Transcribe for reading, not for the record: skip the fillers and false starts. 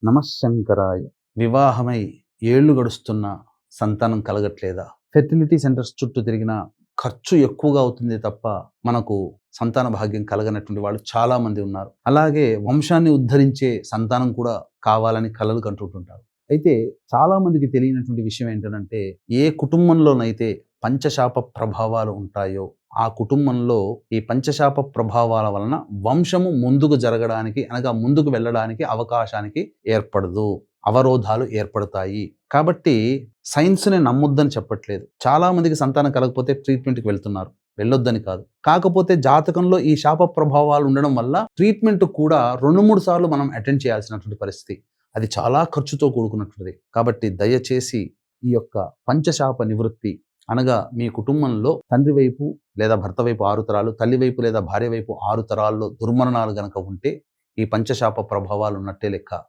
నమశంకరాయ. వివాహమై ఏళ్ళు గడుస్తున్న సంతానం కలగట్లేదా? ఫెర్టిలిటీ సెంటర్స్ చుట్టూ తిరిగినా ఖర్చు ఎక్కువగా అవుతుంది తప్ప మనకు సంతాన భాగ్యం కలగనటువంటి వాళ్ళు చాలా మంది ఉన్నారు. అలాగే వంశాన్ని ఉద్ధరించే సంతానం కూడా కావాలని కలలు కంటుంటుంటారు. అయితే చాలా మందికి తెలియనటువంటి విషయం ఏంటంటే, ఏ కుటుంబంలోనైతే పంచశాప ప్రభావాలు ఉంటాయో ఆ కుటుంబంలో ఈ పంచశాప ప్రభావాల వలన వంశము ముందుకు జరగడానికి అనగా ముందుకు వెళ్ళడానికి అవకాశానికి ఏర్పడదు, అవరోధాలు ఏర్పడతాయి. కాబట్టి సైన్స్‌ని నమ్మొద్దని చెప్పట్లేదు. చాలా మందికి సంతానం కలగకపోతే ట్రీట్మెంట్‌కి వెళ్తున్నారు. వెళ్ళొద్దని కాదు. కాకపోతే జాతకంలో ఈ శాప ప్రభావాలు ఉండడం వల్ల ట్రీట్మెంట్ కూడా 2, 3 సార్లు మనం అటెండ్ చేయాల్సినటువంటి పరిస్థితి. అది చాలా ఖర్చుతో కూడుకున్నటువంటిది. కాబట్టి దయచేసి ఈ యొక్క పంచశాప నివృత్తి అనగా మీ కుటుంబంలో తండ్రి వైపు లేదా భర్త వైపు 6 తరాలు, తల్లి వైపు లేదా భార్య వైపు 6 తరాల్లో దుర్మరణాలు గనక ఉంటే ఈ పంచశాప ప్రభావాలు ఉన్నట్టే లెక్క.